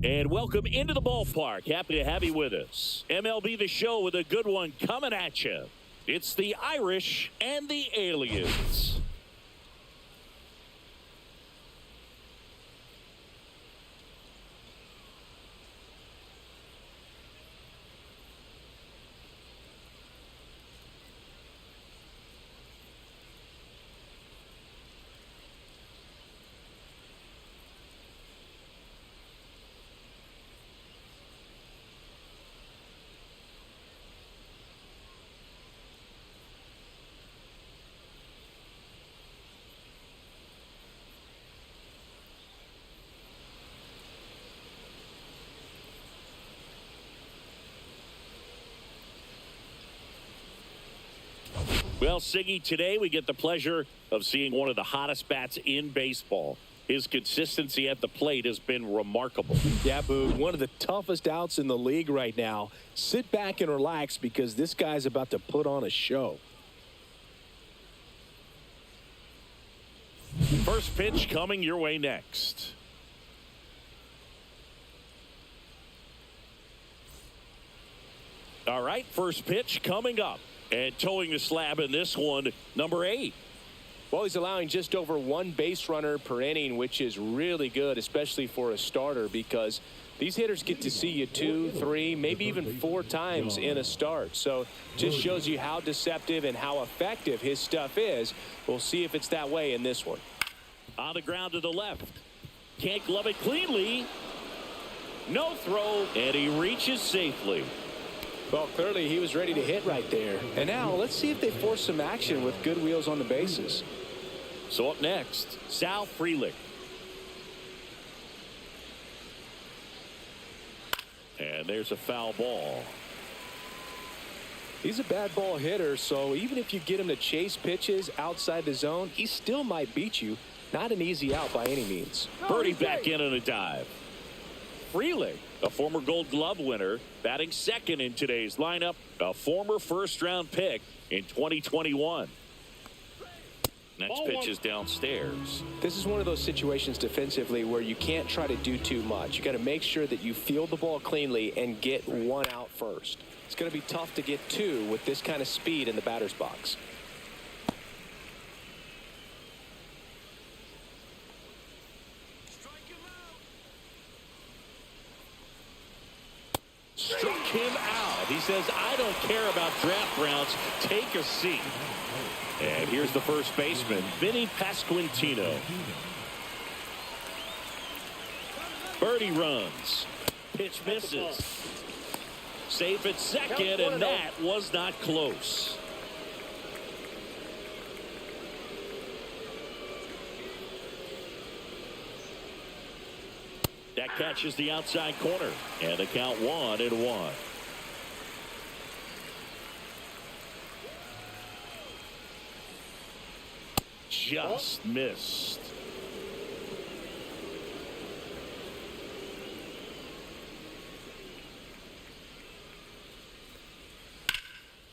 And welcome into the ballpark. Happy to have you with us. MLB The Show with a good one coming at you. It's the Irish and the Aliens. Well, Siggy, today we get the pleasure of seeing one of the hottest bats in baseball. His consistency at the plate has been remarkable. Yeah, Boo, one of the toughest outs in the league right now. Sit back and relax because this guy's about to put on a show. First pitch coming your way next. All right, first pitch coming up. And towing the slab in this one, number 8. Well, he's allowing just over 1 base runner per inning, which is really good, especially for a starter, because these hitters get to see you 2, 3, maybe even 4 times in a start. So just shows you how deceptive and how effective his stuff is. We'll see if it's that way in this one. On the ground to the left. Can't glove it cleanly. No throw, and he reaches safely. Well, clearly he was ready to hit right there. And now let's see if they force some action with good wheels on the bases. So up next, Sal Frelick. And there's a foul ball. He's a bad ball hitter, so even if you get him to chase pitches outside the zone, he still might beat you. Not an easy out by any means. Birdie back in on a dive. Frelick, a former Gold Glove winner, batting second in today's lineup, a former first-round pick in 2021. Next pitch is downstairs. This is one of those situations defensively where you can't try to do too much. You got to make sure that you field the ball cleanly and get 1 out first. It's going to be tough to get 2 with this kind of speed in the batter's box. Struck him out. He says, I don't care about draft rounds. Take a seat. And here's the first baseman, Vinny Pasquantino. Birdie runs. Pitch misses. Safe at second, and that was not close. That catches the outside corner, and the count 1-1. Just missed.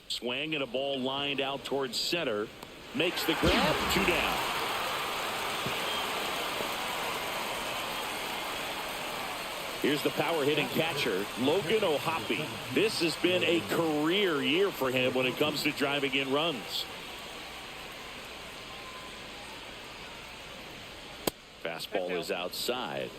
Swing and a ball lined out towards center. Makes the grab. 2 down. Here's the power-hitting catcher, Logan O'Hoppe. This has been a career year for him when it comes to driving in runs. Fastball is outside.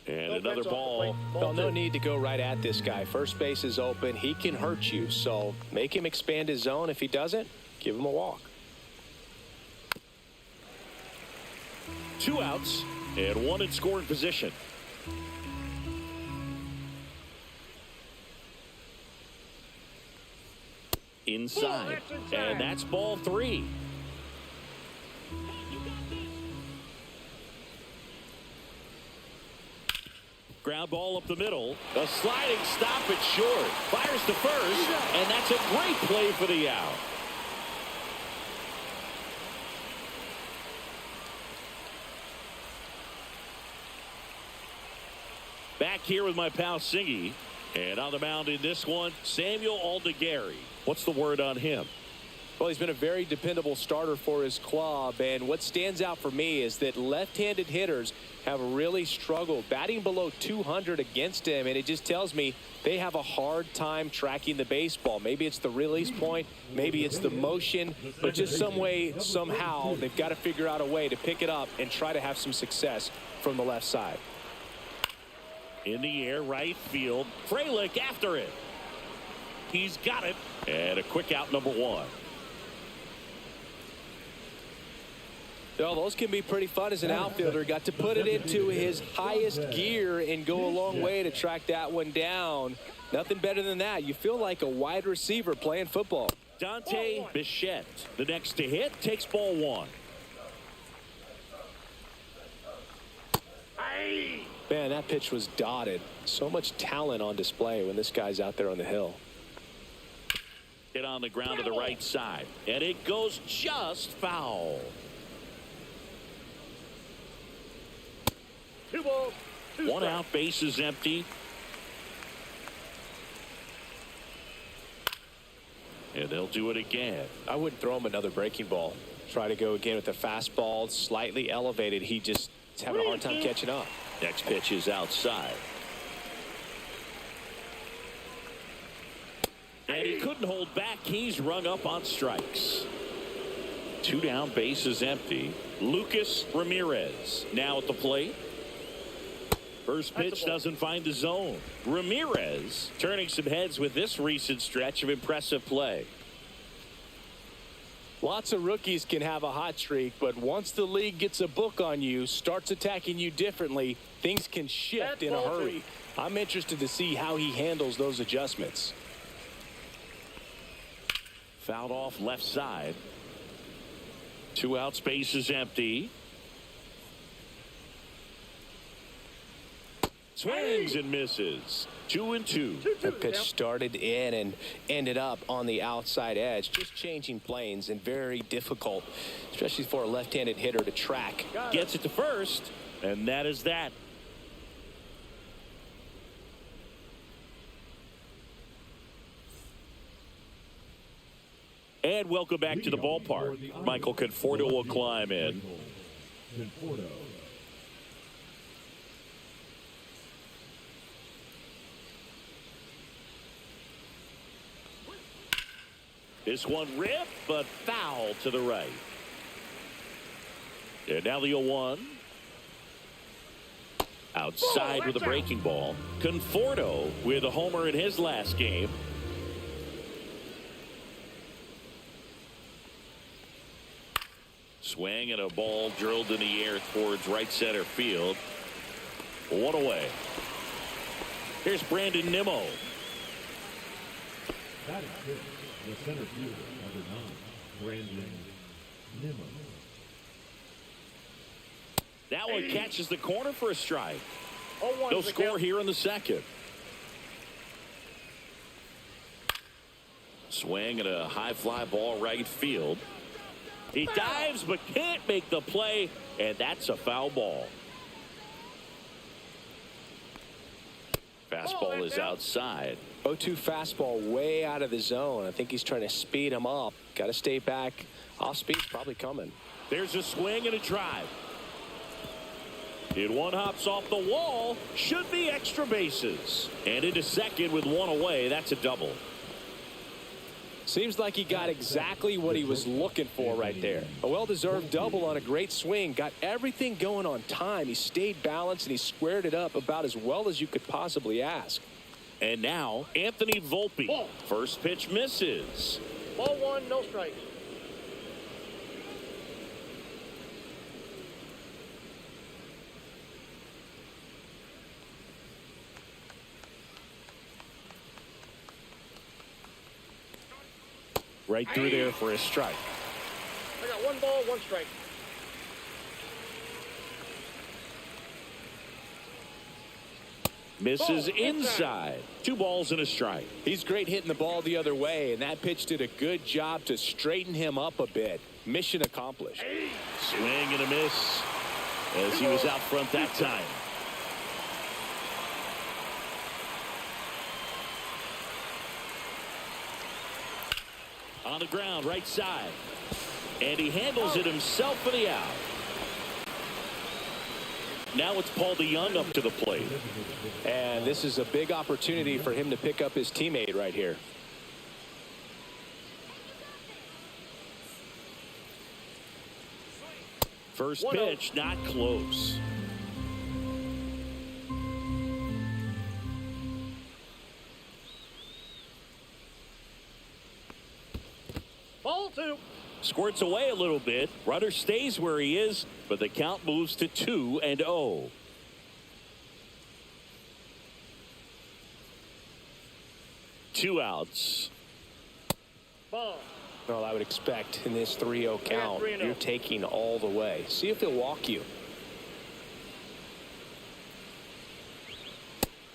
And another ball. Well, no need to go right at this guy. First base is open. He can hurt you, so make him expand his zone. If he doesn't, give him a walk. 2 outs and 1 in scoring position. Inside, and that's ball 3. Ground ball up the middle. A sliding stop at short. Fires to first, and that's a great play for the out. Back here with my pal Singy. And on the mound in this one, Samuel Aldegari. What's the word on him? Well, he's been a very dependable starter for his club, and what stands out for me is that left-handed hitters have really struggled batting below 200 against him, and it just tells me they have a hard time tracking the baseball. Maybe it's the release point, maybe it's the motion, but just some way, somehow, they've got to figure out a way to pick it up and try to have some success from the left side. In the air, right field. Frelick after it. He's got it. And a quick out, number one. Well, those can be pretty fun as an outfielder. Got to put it into his highest gear and go a long way to track that one down. Nothing better than that. You feel like a wide receiver playing football. Dante Bichette, the next to hit, takes ball one. Man, that pitch was dotted. So much talent on display when this guy's out there on the hill. Hit on the ground to the right side, and it goes just foul. 2 balls, 2 One strikes. out, base is empty. And they'll do it again. I wouldn't throw him another breaking ball. Try to go again with the fastball, slightly elevated. He just is having a hard time catching up. Next pitch is outside. And he couldn't hold back. He's rung up on strikes. 2 down, base is empty. Lucas Ramirez now at the plate. First pitch doesn't find the zone. Ramirez turning some heads with this recent stretch of impressive play. Lots of rookies can have a hot streak, but once the league gets a book on you, starts attacking you differently, things can shift in a hurry. I'm interested to see how he handles those adjustments. Fouled off left side. 2 outs, base is empty. Swings and misses. 2-2. That pitch started in and ended up on the outside edge, just changing planes, and very difficult, especially for a left-handed hitter to track. Gets it to first, and that is that. And welcome back to the ballpark. Michael Conforto will climb in. This one ripped, but foul to the right. And now the 0-1. Outside with a breaking ball. Conforto with a homer in his last game. Swing and a ball drilled in the air towards right center field. 1 away. Here's Brandon Nimmo. That is good. The center fielder, number 9, Brandon Nimmo. That one catches the corner for a strike. 0-1 No is the score count. here in the second. Swing and a high fly ball right field. He dives but can't make the play, and that's a foul ball. Fastball is outside. 0-2 fastball way out of the zone. I think he's trying to speed him up. Got to stay back. Off speed's probably coming. There's a swing and a drive. And one hops off the wall. Should be extra bases. And into second with 1 away. That's a double. Seems like he got exactly what he was looking for right there. A well-deserved double on a great swing. Got everything going on time. He stayed balanced and he squared it up about as well as you could possibly ask. And now Anthony Volpe. Ball. First pitch misses. Ball 1, no strikes. Right through there for a strike. I got 1 ball, 1 strike. Misses inside. 2 balls and a strike. He's great hitting the ball the other way, and that pitch did a good job to straighten him up a bit. Mission accomplished. Swing and a miss as he was out front that time. On the ground, right side. And he handles it himself for the out. Now it's Paul DeYoung up to the plate. And this is a big opportunity for him to pick up his teammate right here. First pitch, not close. Ball 2. Squirts away a little bit. Runner stays where he is, but the count moves to 2-0. Two outs. Ball. Well, I would expect in this 3-0 count, you're taking all the way. See if he'll walk you.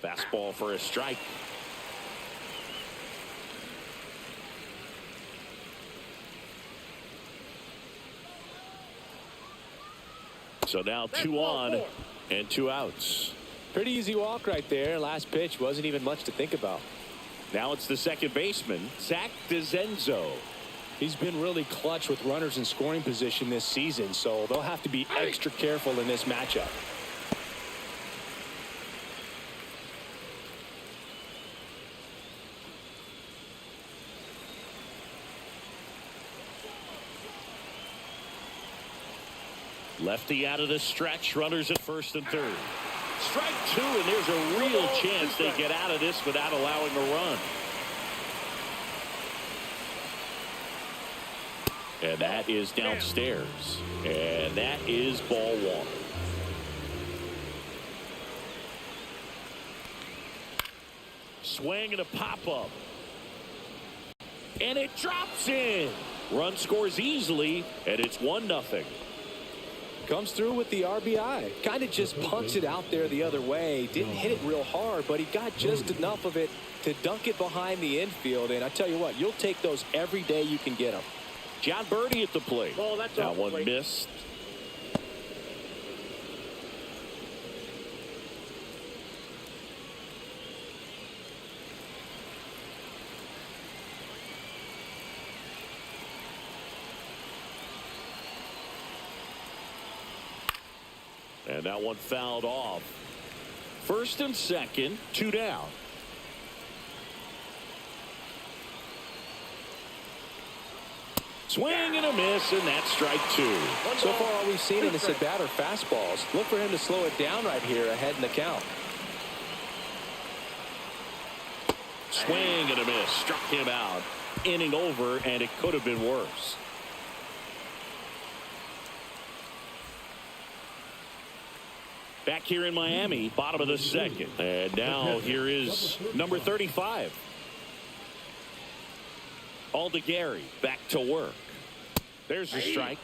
Fastball for a strike. So now 2 on and 2 outs. Pretty easy walk right there. Last pitch wasn't even much to think about. Now it's the second baseman, Zach DeZenzo. He's been really clutch with runners in scoring position this season, so they'll have to be extra careful in this matchup. Lefty out of the stretch, runners at first and third. Strike 2, and there's a real chance they get out of this without allowing a run. And that is downstairs. And that is ball 1. Swing and a pop-up. And it drops in. Run scores easily, and it's 1-0. Comes through with the RBI. Kind of just punched it out there the other way. Didn't hit it real hard, but he got just enough of it to dunk it behind the infield. And I tell you what, you'll take those every day you can get them. John Birdie at the plate. Oh, that's that one missed. And that one fouled off. First and second, 2 down. Swing and a miss, and that's strike 2. So far, all we've seen in this at-bat are fastballs. Look for him to slow it down right here ahead in the count. Swing and a miss. Struck him out. Inning over, and it could have been worse. Back here in Miami, bottom of the second. And now here is number 35. Aldegary back to work. There's a strike.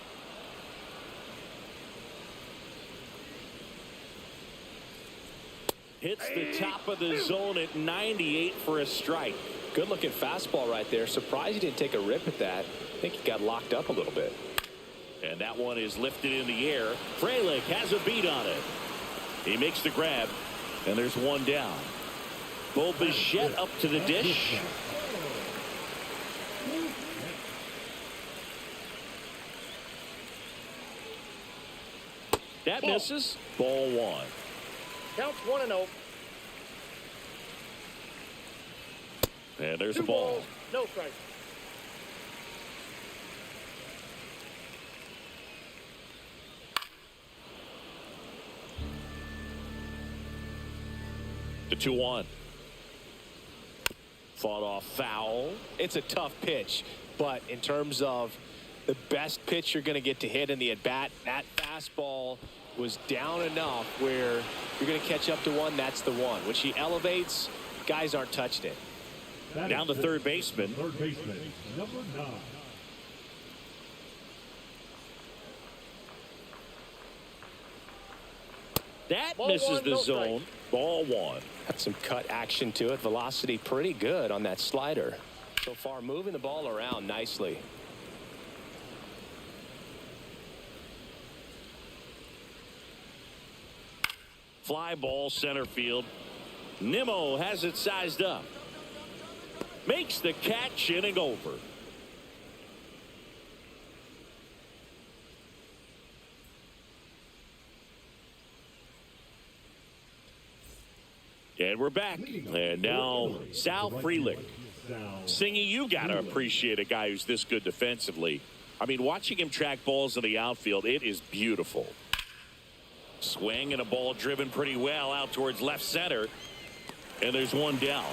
Hits the top of the zone at 98 for a strike. Good looking fastball right there. Surprised he didn't take a rip at that. I think he got locked up a little bit. And that one is lifted in the air. Frelick has a beat on it. He makes the grab, and there's 1 down. Bo Bichette up to the dish. That misses. Ball 1. Counts 1-0. And there's 2 a ball. balls, no strike. The 2-1. Fought off foul. It's a tough pitch, but in terms of the best pitch you're going to get to hit in the at-bat, that fastball was down enough where you're going to catch up to one. That's the one. When she elevates, guys aren't touching it. Down to third baseman. Third baseman, number 9. That Ball misses 1, the no zone. Ball 1. Got some cut action to it. Velocity pretty good on that slider. So far, moving the ball around nicely. Fly ball center field. Nimmo has it sized up. Makes the catch, inning over. And we're back. And now Sal Frelick. Singy, you got to appreciate a guy who's this good defensively. I mean, watching him track balls in the outfield, it is beautiful. Swing and a ball driven pretty well out towards left center. And there's one down.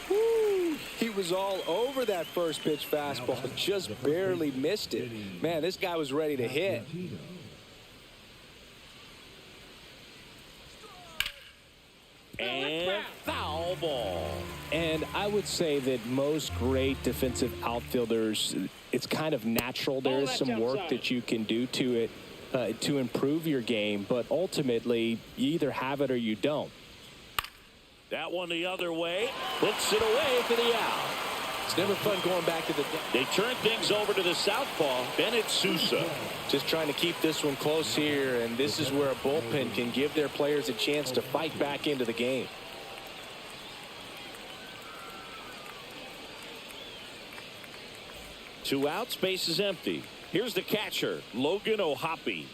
Woo, he was all over that first pitch fastball, just barely missed it. Man, this guy was ready to hit. And foul ball. And I would say that most great defensive outfielders, it's kind of natural. There is some work that you can do to it to improve your game, but ultimately you either have it or you don't. That one the other way, puts it away for the out. It's never fun going back to the... They turn things over to the southpaw, Bennett Sousa. Just trying to keep this one close here, and this is where a bullpen can give their players a chance to fight back into the game. Two outs, base is empty. Here's the catcher, Logan O'Hoppe.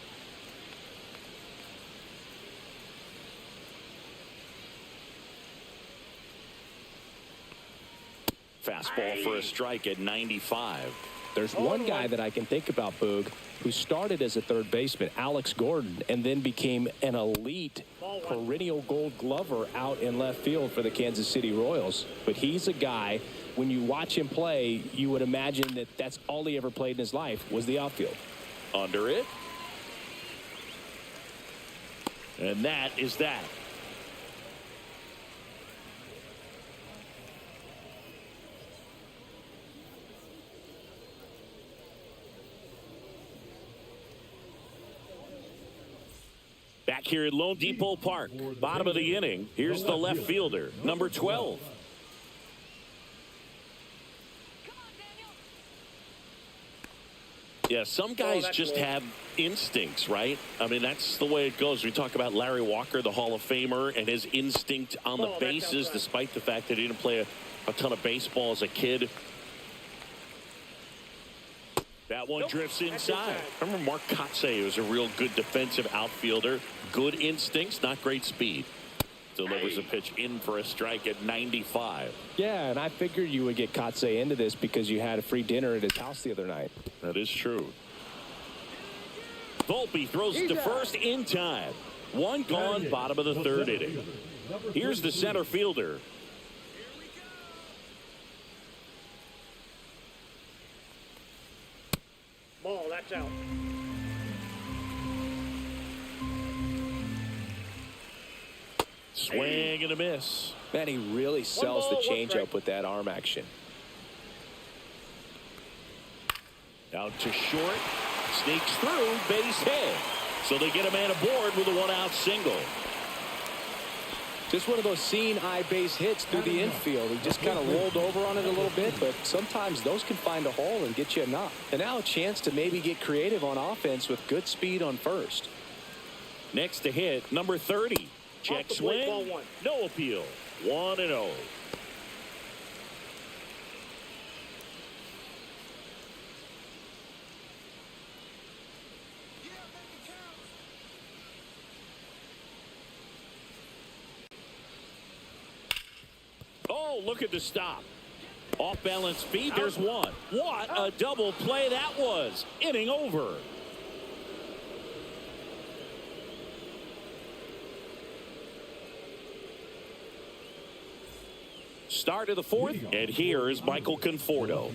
Fastball for a strike at 95. There's one guy that I can think about, Boog, who started as a third baseman, Alex Gordon, and then became an elite perennial gold glover out in left field for the Kansas City Royals. But he's a guy, when you watch him play, you would imagine that that's all he ever played in his life was the outfield. Under it. And that is that. Back here at Lone Depot Park, bottom of the inning, here's the left fielder, number 12. Yeah, some guys just have instincts, right? I mean, that's the way it goes. We talk about Larry Walker, the Hall of Famer, and his instinct on the bases, despite the fact that he didn't play a ton of baseball as a kid. That one drifts inside. Remember Mark Kotsay was a real good defensive outfielder. Good instincts, not great speed. Delivers a pitch in for a strike at 95. Yeah, and I figured you would get Kotsay into this because you had a free dinner at his house the other night. That is true. Volpe throws it to first in time. One gone, bottom of the third inning. Here's the center fielder. Ball, that's out. Swing and a miss. Man, he really sells the changeup with that arm action. Out to short. Sneaks through, base hit. So they get a man aboard with a one-out single. Just one of those seeing eye base hits through the infield. He just kind of rolled over on it a little bit, but sometimes those can find a hole and get you a knock. And now a chance to maybe get creative on offense with good speed on first. Next to hit, number 30. Check swing. No appeal. 1-0. Oh, look at the stop. Off balance speed. There's one. What a double play that was. Inning over. Start of the fourth, and here is Michael Conforto.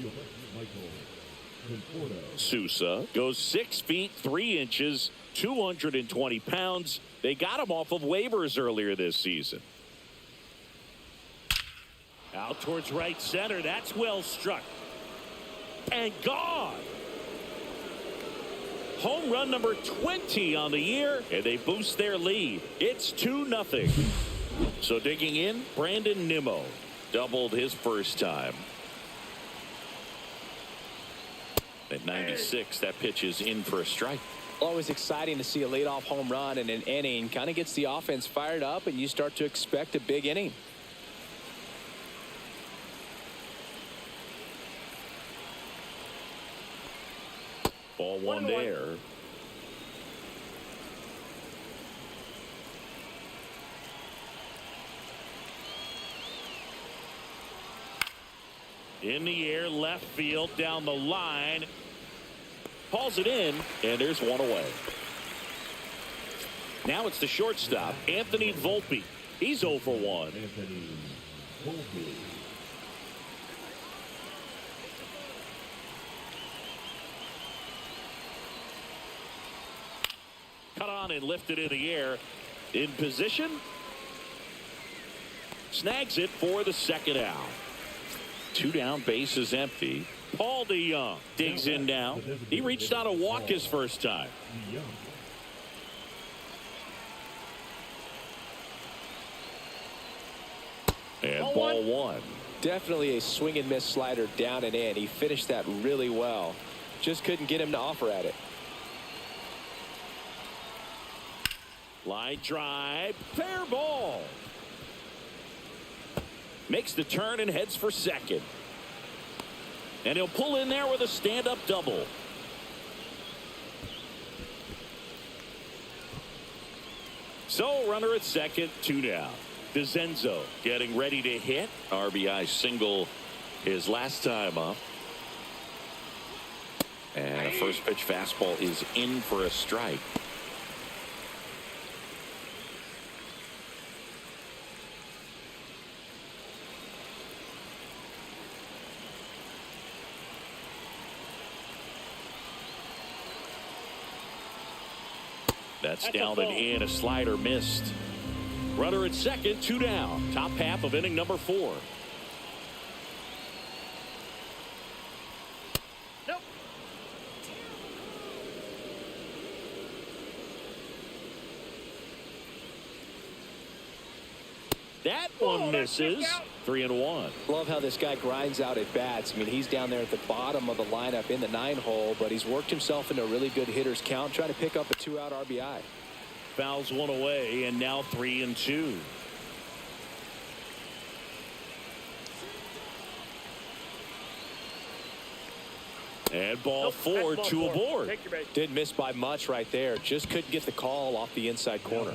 Sousa goes 6 feet 3 inches, 220 pounds. They got him off of waivers earlier this season. Out towards right center. That's well struck. And gone. Home run number 20 on the year, and they boost their lead. It's 2-0. So digging in, Brandon Nimmo. Doubled his first time. At 96, that pitch is in for a strike. Always exciting to see a leadoff home run in an inning. Kind of gets the offense fired up, and you start to expect a big inning. Ball one there. In the air, left field, down the line. Hauls it in, and there's one away. Now it's the shortstop, Anthony Volpe. He's 0 for 1. Anthony Volpe. Cut on and lifted in the air. In position. Snags it for the second out. 2 down, bases empty. Paul DeYoung digs in now. He reached out a walk his first time. And ball 1. Definitely a swing and miss slider down and in. He finished that really well. Just couldn't get him to offer at it. Line drive. Fair ball. Makes the turn and heads for second. And he'll pull in there with a stand-up double. So runner at second, 2 down. DeZenzo getting ready to hit. RBI single his last time up. And a first pitch fastball is in for a strike. That's down and in. A slider missed. Runner at second, 2 down. Top half of inning number 4. Nope. That one misses. 3-1. Love how this guy grinds out at bats. I mean, he's down there at the bottom of the lineup in the 9-hole, but he's worked himself into a really good hitter's count, trying to pick up a 2-out RBI. Fouls one away, and now 3-2. And ball 4, 2 aboard. Didn't miss by much right there. Just couldn't get the call off the inside corner.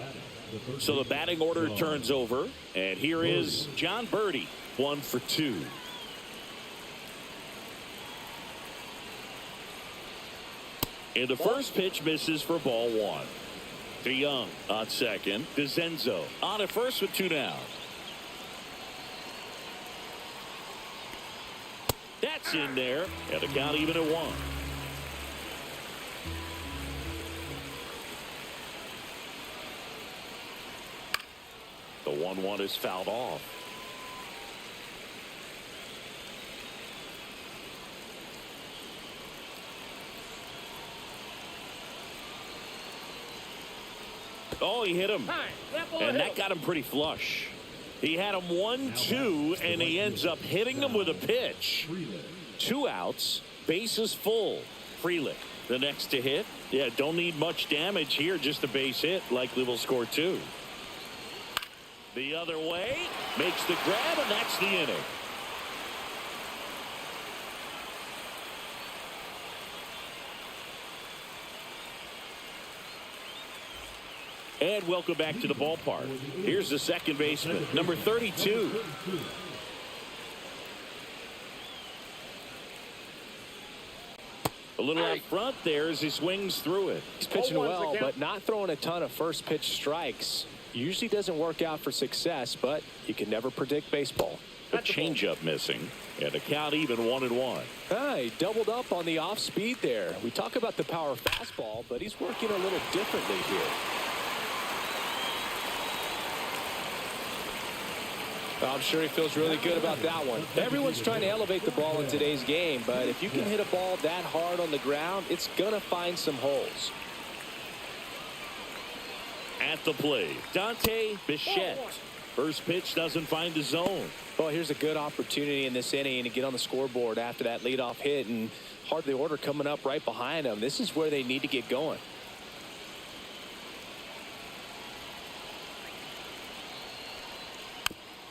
So the batting order turns over, and here is John Birdie, 1 for 2. And the first pitch misses for ball 1. DeYoung on second. DeZenzo on at first with 2 down. That's in there, and the count even at 1. The 1-1 is fouled off. Oh, he hit him. And that got him pretty flush. He had him 1-2, and he ends up hitting him with a pitch. 2 outs, bases full. Freeland, the next to hit. Yeah, don't need much damage here, just a base hit. Likely will score 2. The other way, makes the grab, and that's the inning. And welcome back to the ballpark. Here's the second baseman, number 32. A little out front there as he swings through it. He's pitching well, but not throwing a ton of first pitch strikes. Usually doesn't work out for success, but you can never predict baseball. A changeup missing, and the count even 1-1. He doubled up on the off speed there. We talk about the power fastball, but he's working a little differently here. I'm sure he feels really good about that one. Everyone's trying to elevate the ball in today's game, but if you can hit a ball that hard on the ground, it's going to find some holes. At the plate, Dante Bichette. First pitch doesn't find the zone. Well, here's a good opportunity in this inning to get on the scoreboard after that leadoff hit, and hardly order coming up right behind them. This is where they need to get going.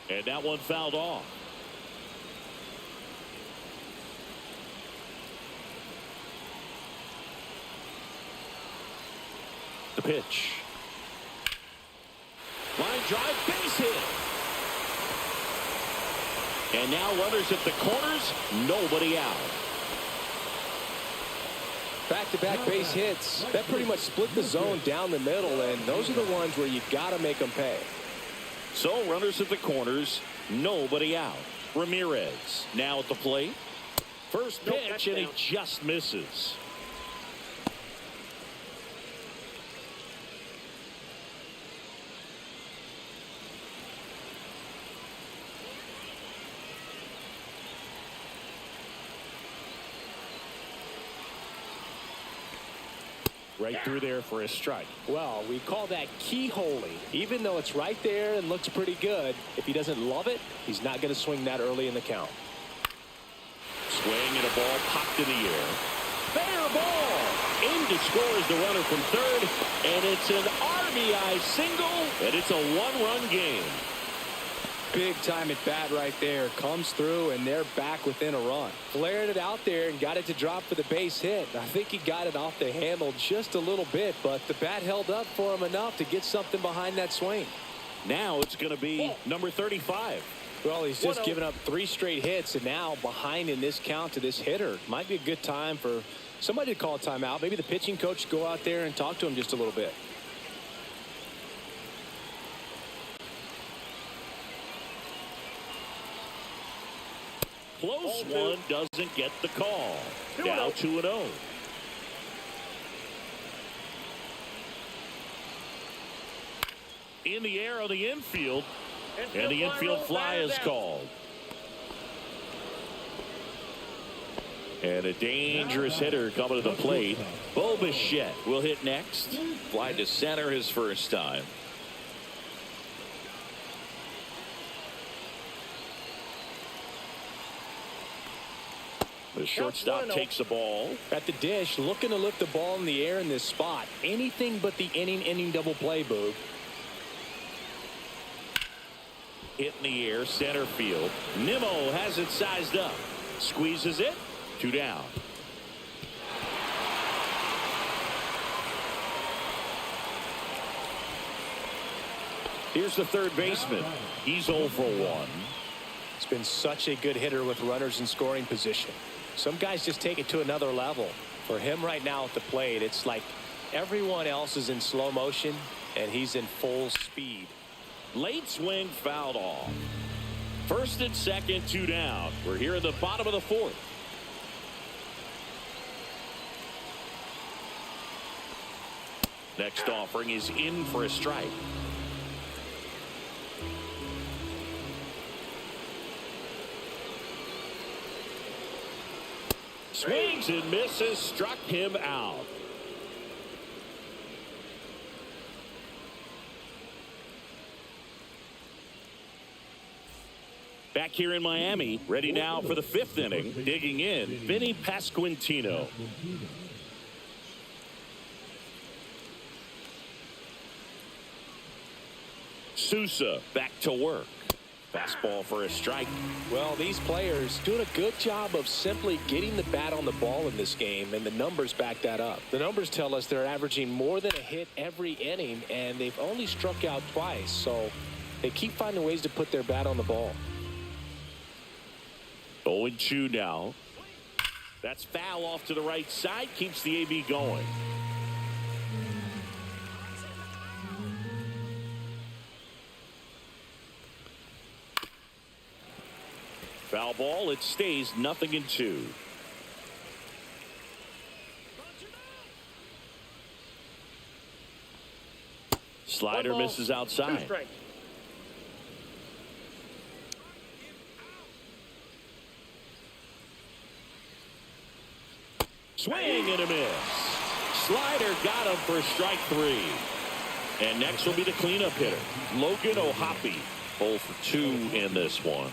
And that one fouled off. The pitch. Line drive, base hit. And now runners at the corners, nobody out. Back-to-back base hits. That pretty much split the zone down the middle, and those are the ones where you got to make them pay. So runners at the corners, nobody out. Ramirez now at the plate. First pitch, and he just misses. Right through there for a strike. Well, we call that keyholing. Even though it's right there and looks pretty good, if he doesn't love it, he's not going to swing that early in the count. Swing and a ball popped in the air. Fair ball. In to score is the runner from third, and it's an RBI single, and it's a one-run game. Big time at bat right there. Comes through, and they're back within a run. Flared it out there and got it to drop for the base hit. I think he got it off the handle just a little bit, but the bat held up for him enough to get something behind that swing. Now it's going to be number 35. Well, he's just given up 3 straight hits, and now behind in this count to this hitter. Might be a good time for somebody to call a timeout. Maybe the pitching coach go out there and talk to him just a little bit. Close one, doesn't get the call. Now 2-0. In the air on the infield, and the infield fly is called. And a dangerous hitter coming to the plate. Bo Bichette will hit next. Fly to center his first time. The shortstop takes the ball. At the dish, looking to lift the ball in the air in this spot. Anything but the inning double play, Boog. Hit in the air, center field. Nimmo has it sized up. Squeezes it. 2 down. Here's the third baseman. He's 0 for 1. It's been such a good hitter with runners in scoring position. Some guys just take it to another level. For him right now at the plate, it's like everyone else is in slow motion, and he's in full speed. Late swing fouled off. First and second, 2 down. We're here in the bottom of the 4th. Next offering is in for a strike. Swings and misses, struck him out. Back here in Miami, ready now for the 5th inning. Digging in, Vinny Pasquantino. Sousa back to work. Fastball for a strike. Well, these players doing a good job of simply getting the bat on the ball in this game, and the numbers back that up. The numbers tell us they're averaging more than a hit every inning, and they've only struck out twice, so they keep finding ways to put their bat on the ball. 0-2 now. That's foul off to the right side. Keeps the AB going. Foul ball. It stays 0-2. Slider misses outside. Swing and a miss. Slider got him for strike 3. And next will be the cleanup hitter, Logan O'Hoppe. 0 for 2 in this one.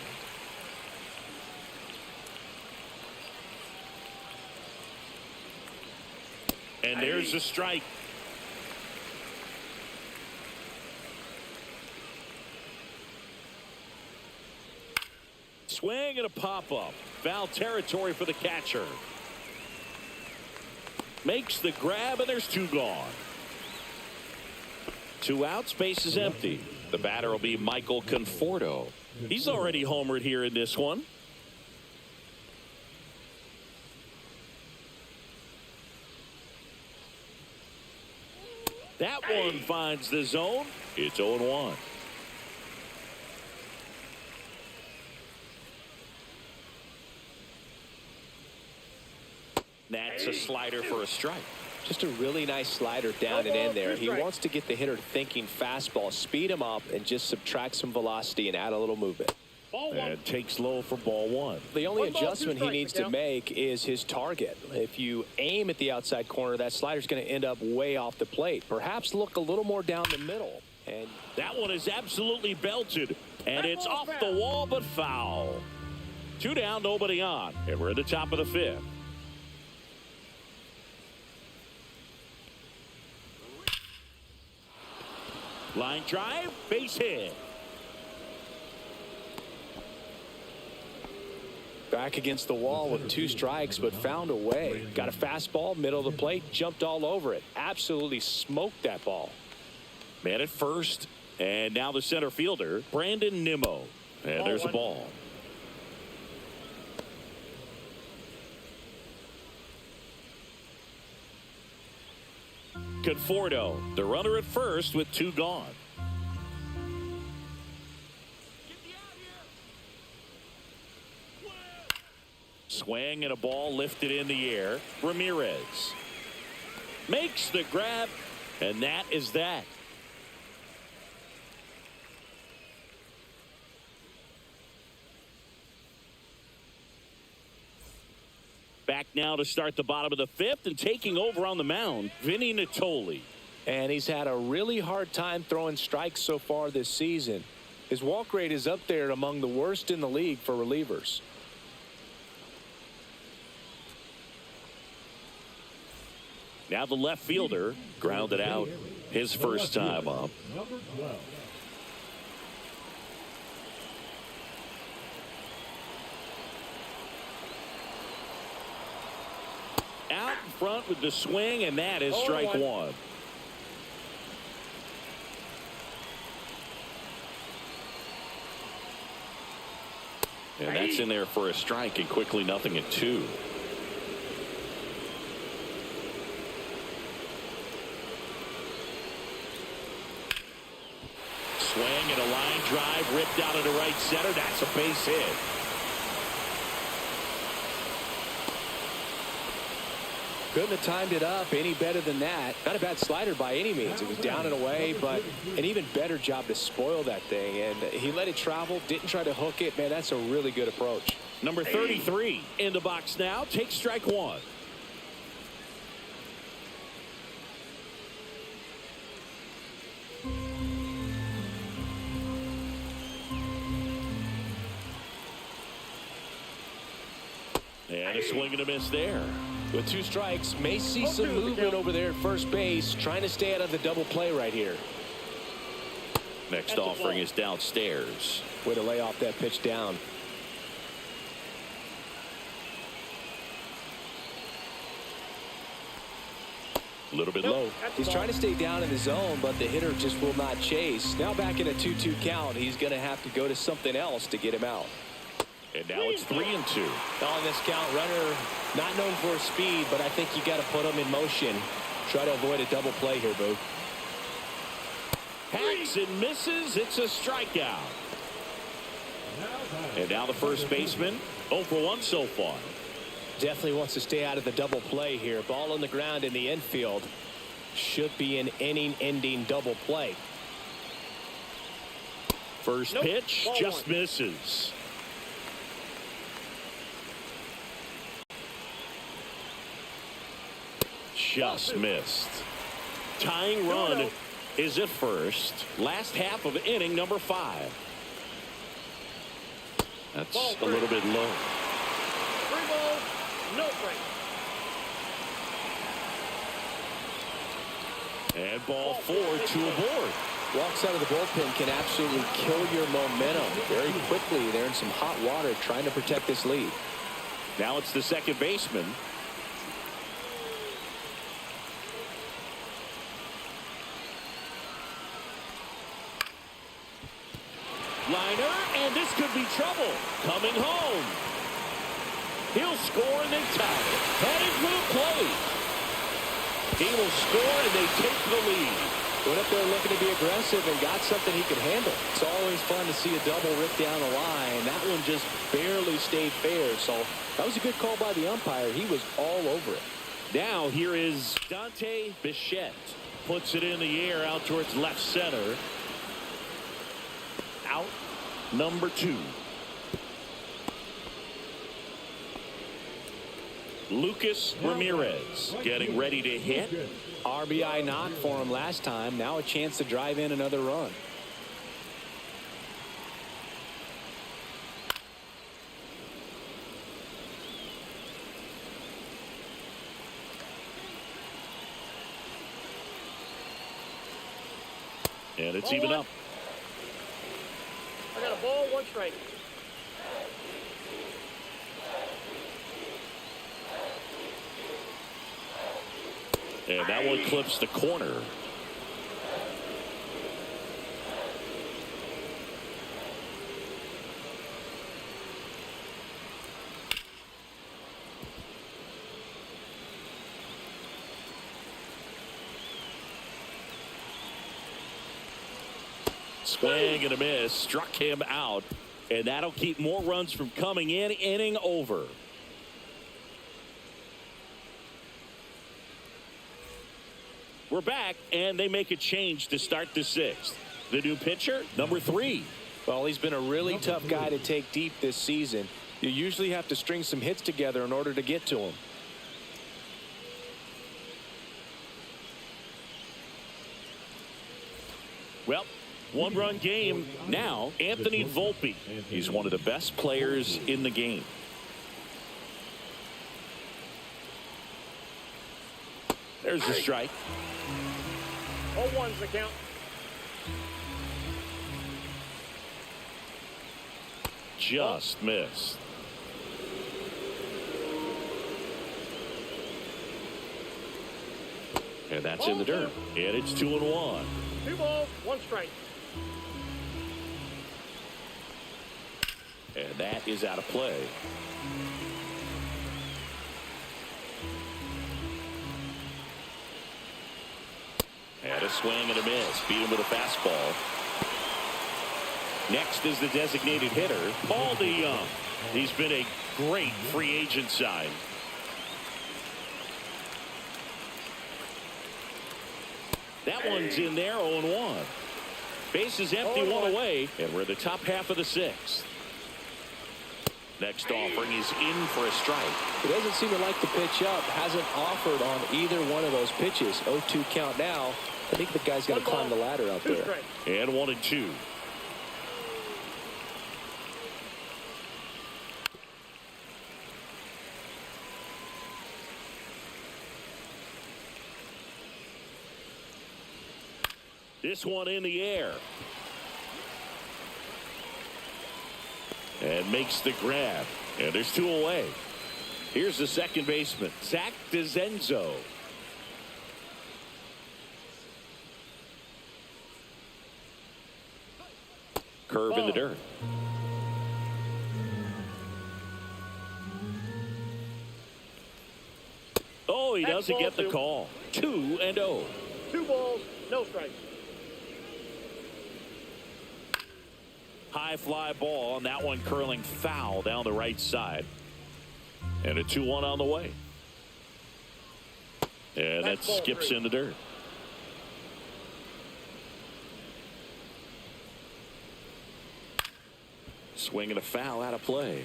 And there's a strike. Swing and a pop-up. Foul territory for the catcher. Makes the grab, and there's 2 gone. 2 out, space is empty. The batter will be Michael Conforto. He's already homered here in this one. That one finds the zone. It's 0-1. That's a slider for a strike. Just a really nice slider down and in there. He wants to get the hitter thinking fastball, speed him up, and just subtract some velocity and add a little movement. And takes low for ball one. The only adjustment he needs to make is his target. If you aim at the outside corner, that slider's going to end up way off the plate. Perhaps look a little more down the middle. And that one is absolutely belted, and it's off the wall but foul. 2 down, nobody on, and we're at the top of the 5th. Line drive, base hit. Back against the wall with 2 strikes, but found a way. Got a fastball, middle of the plate, jumped all over it. Absolutely smoked that ball. Man at first, and now the center fielder, Brandon Nimmo. And there's a ball. Conforto, the runner at first with 2 gone. Swing and a ball lifted in the air. Ramirez makes the grab, and that is that. Back now to start the bottom of the 5th, and taking over on the mound, Vinny Natoli. And he's had a really hard time throwing strikes so far this season. His walk rate is up there among the worst in the league for relievers. Now the left fielder grounded out his first time up. Number 12. Out in front with the swing, and that is strike 1. And that's in there for a strike, and quickly nothing at 2. Swing and a line drive ripped out into right center. That's a base hit. Couldn't have timed it up any better than that. Not a bad slider by any means. It was down and away, but an even better job to spoil that thing. And he let it travel, didn't try to hook it. Man, that's a really good approach. Number 33 in the box now. Takes strike 1. And a swing and a miss there. With 2 strikes, may see some movement over there at first base, trying to stay out of the double play right here. Next offering is downstairs. Way to lay off that pitch down. A little bit low. He's trying to stay down in the zone, but the hitter just will not chase. Now back in a 2-2 count, he's going to have to go to something else to get him out. And now it's 3-2. On this count, runner not known for his speed, but I think you got to put him in motion. Try to avoid a double play here, Boo. Hacks and misses. It's a strikeout. And now the first baseman, 0 for 1 so far. Definitely wants to stay out of the double play here. Ball on the ground in the infield. Should be an inning-ending double play. First pitch just misses. Just missed. Tying run is at first. Last half of inning number 5. That's a little bit low. 3 balls, no strikes. And ball 4, 2 aboard. Walks out of the bullpen can absolutely kill your momentum very quickly. They're in some hot water trying to protect this lead. Now it's the second baseman. Liner, and this could be trouble. Coming home. He'll score and then tie it. Headed for the plate. He will score and they take the lead. Went up there looking to be aggressive and got something he could handle. It's always fun to see a double rip down the line. That one just barely stayed fair. So that was a good call by the umpire. He was all over it. Now here is Dante Bichette. Puts it in the air out towards left center. Out number 2. Lucas Ramirez getting ready to hit. RBI knock for him last time. Now a chance to drive in another run. And it's even up. I got a ball, 1 strike. And that one clips the corner. Swing and a miss. Struck him out. And that'll keep more runs from coming in. Inning over. We're back, and they make a change to start the 6th. The new pitcher, number 3. Well, he's been a really tough guy to take deep this season. You usually have to string some hits together in order to get to him. Well, 1-run game now. Anthony Volpe. He's one of the best players in the game. There's the strike. 0-1's the count. Just missed. And that's in the dirt. And it's 2-1. 2 balls, 1 strike. And that is out of play. And a swing and a miss. Beat him with a fastball. Next is the designated hitter, Paul DeYoung. He's been a great free agent sign. That one's in there, 0-1. Base is empty, 1 away, and we're in the top half of the 6th. Next offering is in for a strike. He doesn't seem to like the pitch up. Hasn't offered on either one of those pitches. 0-2 count now. I think the guy's going to climb the ladder out there. And 1-2. This one in the air. And makes the grab. And there's 2 away. Here's the second baseman, Zach DeZenzo. Curve in the dirt. Oh, he doesn't get the call. 2-0. 2 balls, no strikes. High fly ball, and that one curling foul down the right side. And a 2-1 on the way. And that skips in the dirt. Swing and a foul out of play.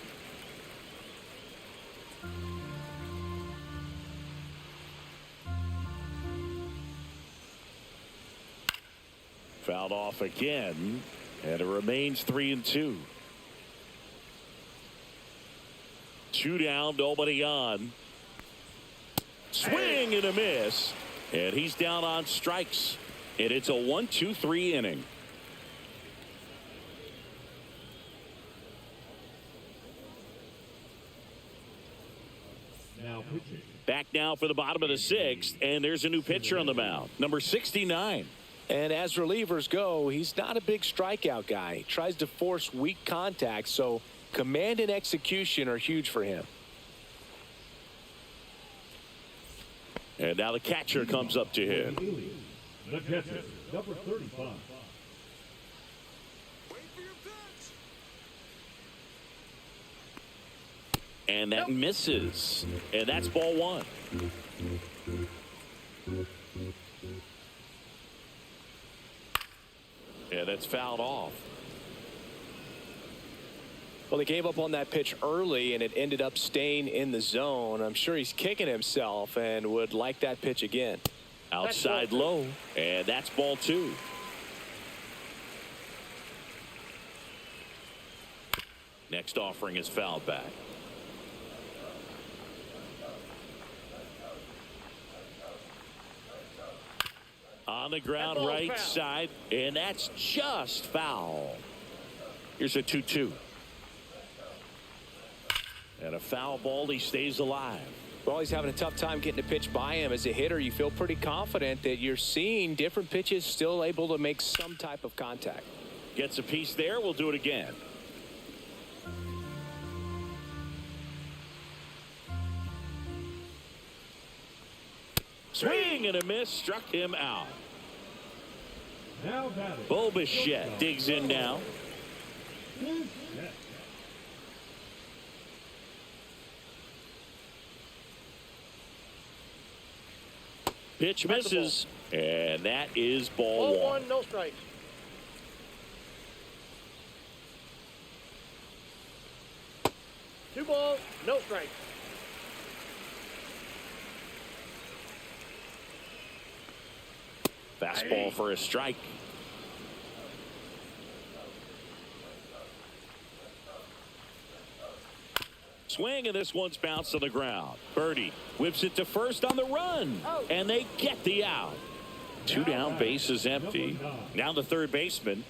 Fouled off again. And it remains 3-2. 2 down, nobody on. Swing and a miss. And he's down on strikes. And it's a 1-2-3 inning. Now pitching. Back now for the bottom of the 6th. And there's a new pitcher on the mound. Number 69. And as relievers go, he's not a big strikeout guy. He tries to force weak contact, so command and execution are huge for him. And now the catcher comes up to him. The catcher, number 35. And that misses. And that's ball one. And it's fouled off. Well, he gave up on that pitch early, and it ended up staying in the zone. I'm sure he's kicking himself and would like that pitch again. Outside low, and that's ball two. Next offering is fouled back. On the ground right side, and that's just foul. Here's a 2-2. And a foul ball, he stays alive. Well, he's having a tough time getting a pitch by him. As a hitter, you feel pretty confident that you're seeing different pitches still able to make some type of contact. Gets a piece there, we'll do it again. Swing and a miss, struck him out. Now batting. Bichette digs in now. Pitch misses, and that is ball Ball one. one, no strikes. Two balls, no strikes. Fastball for a strike. Swing, and this one's bounced on the ground. Birdie whips it to first on the run, and they get the out. Two down, base is empty. Now the third baseman.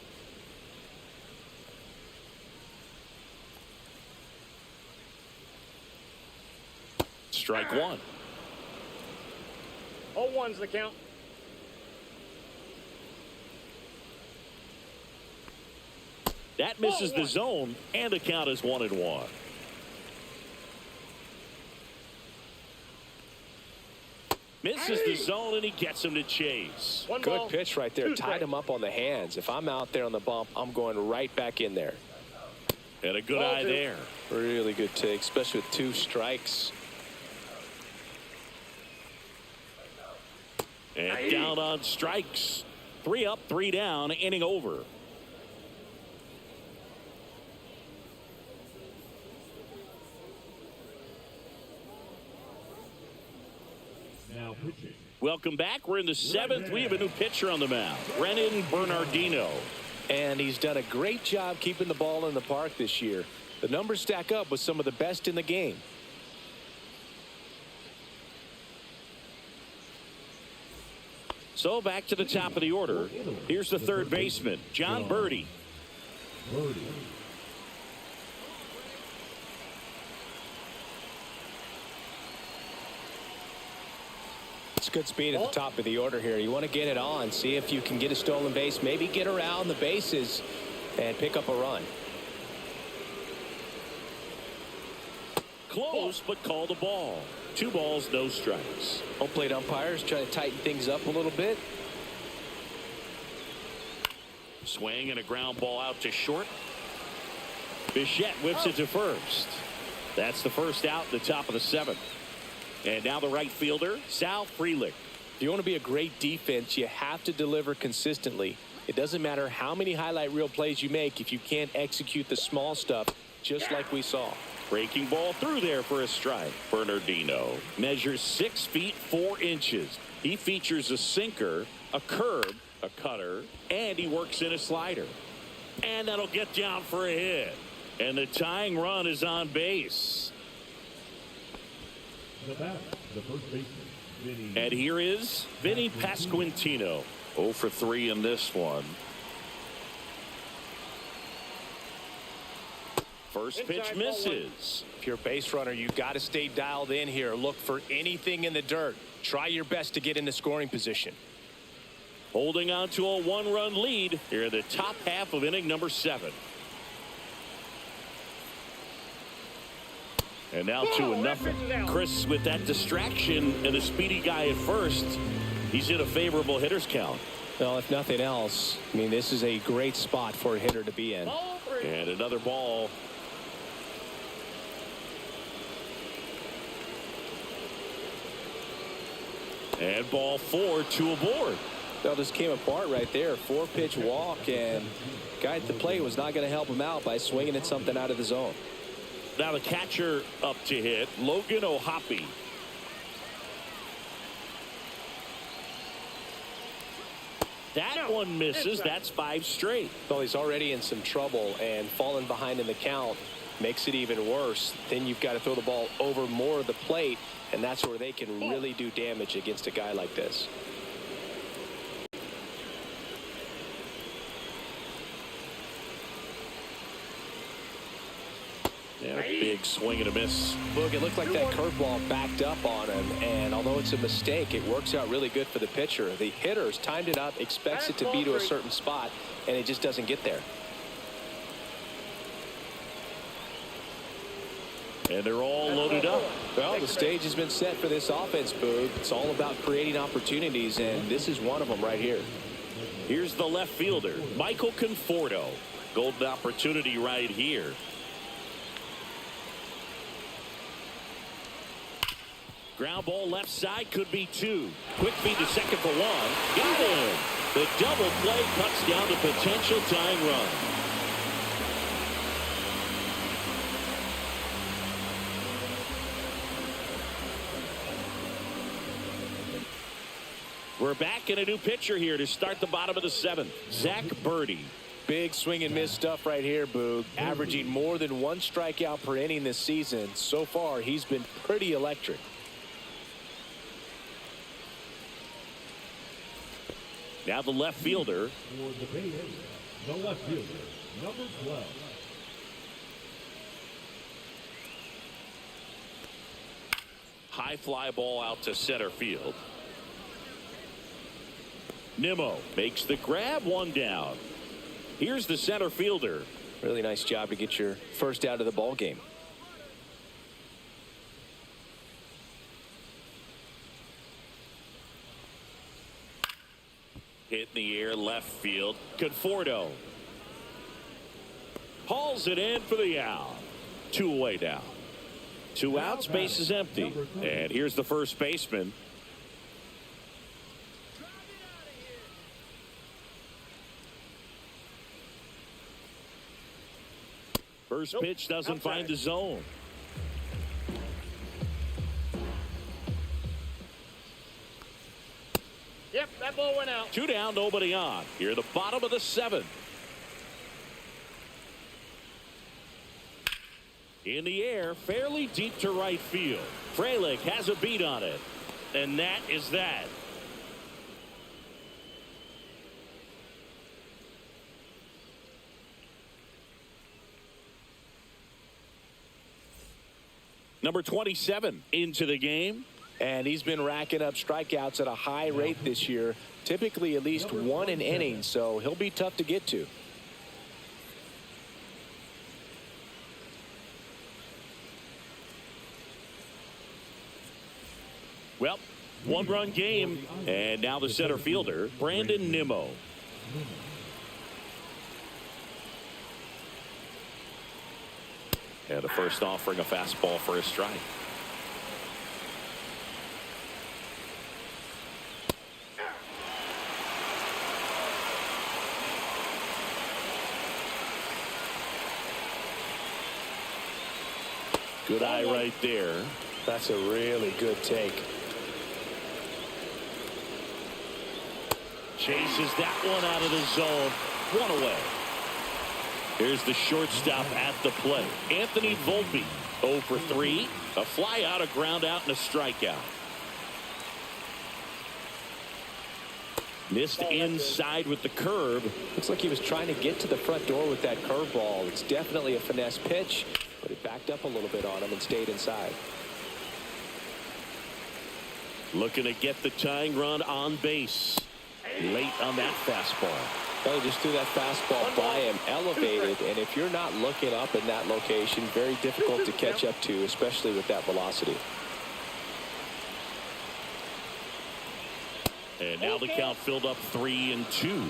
Strike one. 0-1's the count. That misses the zone, and the count is 1-1. Misses the zone, and he gets him to chase. One Good ball, pitch right there. two Tied strikes. him up on the hands. If I'm out there on the bump, I'm going right back in there. And a good Ball eye two. there. Really good take, especially with two strikes. And down on strikes. 3 up, 3 down, inning over. Now pitching. Welcome back. We're in the 7th. We have a new pitcher on the mound, Brennan Bernardino. And he's done a great job keeping the ball in the park this year. The numbers stack up with some of the best in the game. So back to the top of the order. Here's the third baseman, John Birdie. Birdie. It's good speed at the top of the order here. You want to get it on, see if you can get a stolen base, maybe get around the bases and pick up a run. Close, but called a ball. 2 balls, no strikes. Home plate umpires trying to tighten things up a little bit. Swing and a ground ball out to short. Bichette whips it to first. That's the first out, the top of the 7th. And now the right fielder, Sal Frelick. If you want to be a great defense, you have to deliver consistently. It doesn't matter how many highlight reel plays you make if you can't execute the small stuff, just like we saw. Breaking ball through there for a strike. Bernardino measures 6 feet 4 inches. He features a sinker, a curve, a cutter, and he works in a slider. And that'll get down for a hit. And the tying run is on base. The batter, the first baseman, Vinny. And here is Vinny Pasquantino. 0 for 3 in this one. First pitch misses. If you're a base runner, you've got to stay dialed in here. Look for anything in the dirt. Try your best to get into scoring position. Holding on to a one-run lead here in the top half of inning number 7. And now 2-0. Chris, with that distraction and a speedy guy at first, he's in a favorable hitter's count. Well, if nothing else, I mean, this is a great spot for a hitter to be in. And another ball. And ball 4, 2 aboard. Well, just came apart right there. 4-pitch walk, and guy at the plate was not going to help him out by swinging at something out of the zone. Now the catcher up to hit, Logan O'Hoppe. That one misses. That's 5 straight. Well, he's already in some trouble, and falling behind in the count makes it even worse. Then you've got to throw the ball over more of the plate, and that's where they can really do damage against a guy like this. And a big swing and a miss. Look, it looked like that curveball backed up on him, and although it's a mistake, it works out really good for the pitcher. The hitter's timed it up, expects it to be to a certain spot, and it just doesn't get there. And they're all loaded up. Well, the stage has been set for this offense, Boog. It's all about creating opportunities, and this is one of them right here. Here's the left fielder, Michael Conforto. Golden opportunity right here. Ground ball left side, could be 2. Quick feed to second for 1. Got him. The double play cuts down the potential tying run. We're back in a new pitcher here to start the bottom of the 7th. Zach Birdie. Big swing and miss stuff right here, Boog. Averaging more than 1 strikeout per inning this season. So far, he's been pretty electric. Now the left fielder. For the Bayas, the left fielder, number 12. High fly ball out to center field. Nimmo makes the grab, 1 down. Here's the center fielder. Really nice job to get your first out of the ball game. Hit in the air, left field. Conforto hauls it in for the out. 2 away now. 2 outs, base is empty. And here's the first baseman. First pitch doesn't find the zone. Yep, that ball went out. 2 down, nobody on. Here, the bottom of the 7th. In the air, fairly deep to right field. Frelick has a beat on it. And that is that. Number 27 into the game. And he's been racking up strikeouts at a high rate this year, typically at least 1 an inning, so he'll be tough to get to. Well, 1-run game, and now the center fielder, Brandon Nimmo. And the first offering, a fastball for a strike. Good eye right there. That's a really good take. Chases that one out of the zone. 1 away. Here's the shortstop at the plate. Anthony Volpe, 0 for 3. A fly out, a ground out, and a strikeout. Missed inside with the curve. Looks like he was trying to get to the front door with that curveball. It's definitely a finesse pitch, but it backed up a little bit on him and stayed inside. Looking to get the tying run on base. Late on that fastball. Well, he just threw that fastball by him, elevated, and if you're not looking up in that location, very difficult to catch up to, especially with that velocity. And now the count filled up 3-2.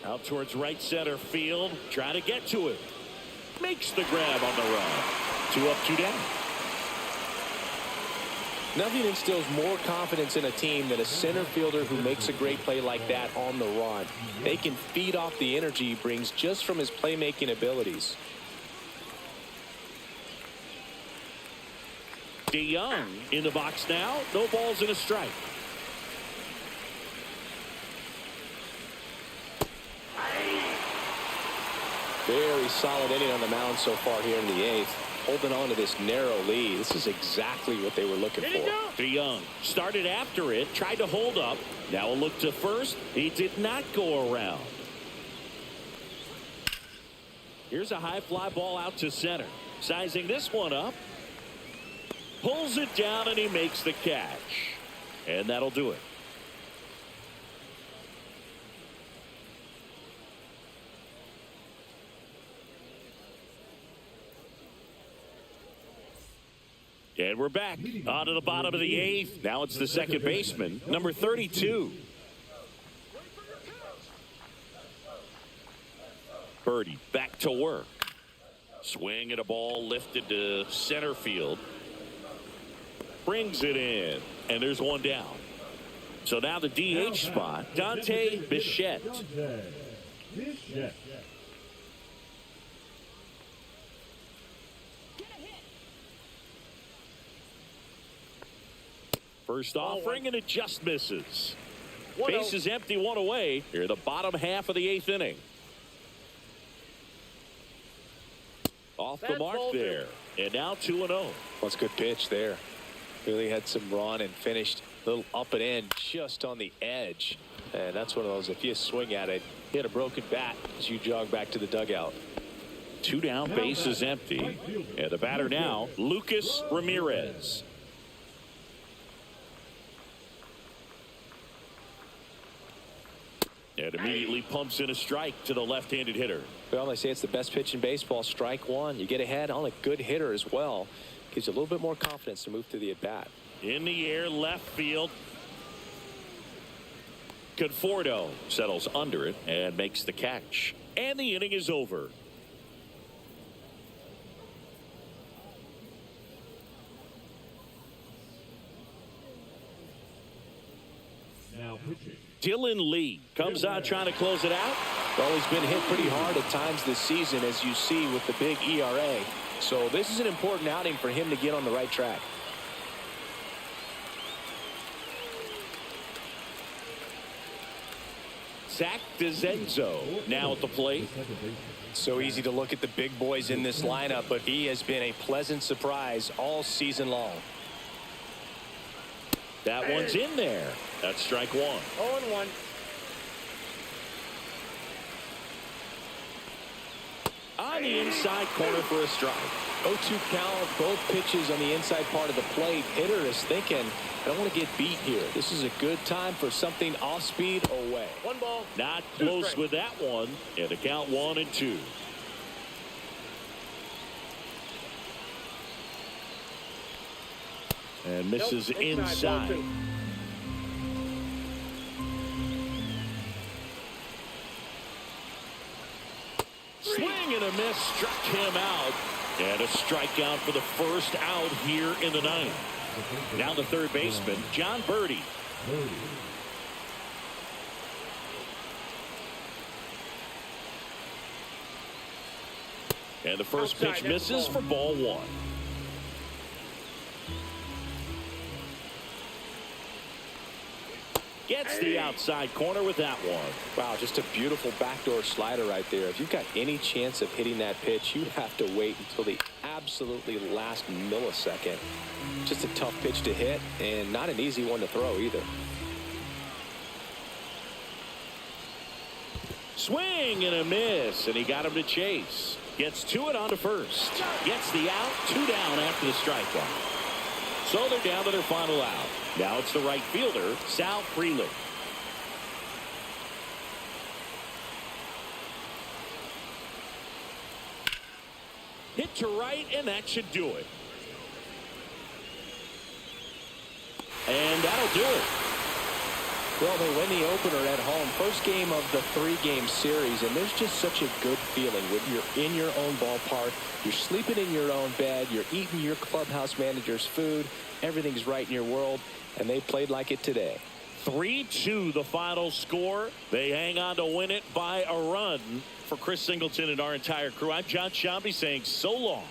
Out towards right center field, trying to get to it. Makes the grab on the run. 2 up, 2 down. Nothing instills more confidence in a team than a center fielder who makes a great play like that on the run. They can feed off the energy he brings just from his playmaking abilities. DeYoung in the box now. No balls and a strike. Very solid inning on the mound so far here in the 8th. Holding on to this narrow lead. This is exactly what they were looking for. DeYoung started after it, tried to hold up. Now a look to first. He did not go around. Here's a high fly ball out to center. Sizing this one up. Pulls it down and he makes the catch. And that'll do it. And we're back on to the bottom of the 8th. Now it's the second baseman, number 32. Birdie back to work. Swing at a ball lifted to center field. Brings it in. And there's one down. So now the DH spot, Dante Bichette. First offering, and it just misses. Base is empty, 1 away. Here, the bottom half of the 8th inning. Off the mark there. And now 2-0. That's a good pitch there. Really had some run and finished a little up and in just on the edge. And that's one of those, if you swing at it, hit a broken bat as you jog back to the dugout. 2 down, base is empty. And the batter now, Lucas Ramirez. And immediately pumps in a strike to the left-handed hitter. Well, they say it's the best pitch in baseball. Strike one. You get ahead on a good hitter as well. Gives you a little bit more confidence to move through the at-bat. In the air, left field. Conforto settles under it and makes the catch. And the inning is over. Now pitching. Dylan Lee comes out trying to close it out. Well, he's been hit pretty hard at times this season, as you see with the big ERA. So this is an important outing for him to get on the right track. Zach DeZenzo now at the plate. So easy to look at the big boys in this lineup, but he has been a pleasant surprise all season long. That one's in there. That's strike 1. 0-1. On the inside corner for a strike. 0-2 count, both pitches on the inside part of the plate. Hitter is thinking, I don't want to get beat here. This is a good time for something off speed away. 1 ball. Not close with that one. And the count 1-2. And misses inside. Swing and a miss, struck him out. And a strikeout for the first out here in the 9th. Now the third baseman, John Birdie. And the first pitch misses for ball 1. Gets the outside corner with that one. Wow, just a beautiful backdoor slider right there. If you've got any chance of hitting that pitch, you have to wait until the absolutely last millisecond. Just a tough pitch to hit, and not an easy one to throw either. Swing and a miss, and he got him to chase. Gets to it on to first. Gets the out, 2 down after the strikeout. So they're down to their final out. Now it's the right fielder, Sal Freely. Hit to right, and that should do it. And that'll do it. Well, they win the opener at home. First game of the 3-game series, and there's just such a good feeling when you're in your own ballpark, you're sleeping in your own bed, you're eating your clubhouse manager's food, everything's right in your world, and they played like it today. 3-2 the final score. They hang on to win it by a run. For Chris Singleton and our entire crew, I'm John Shambi saying so long.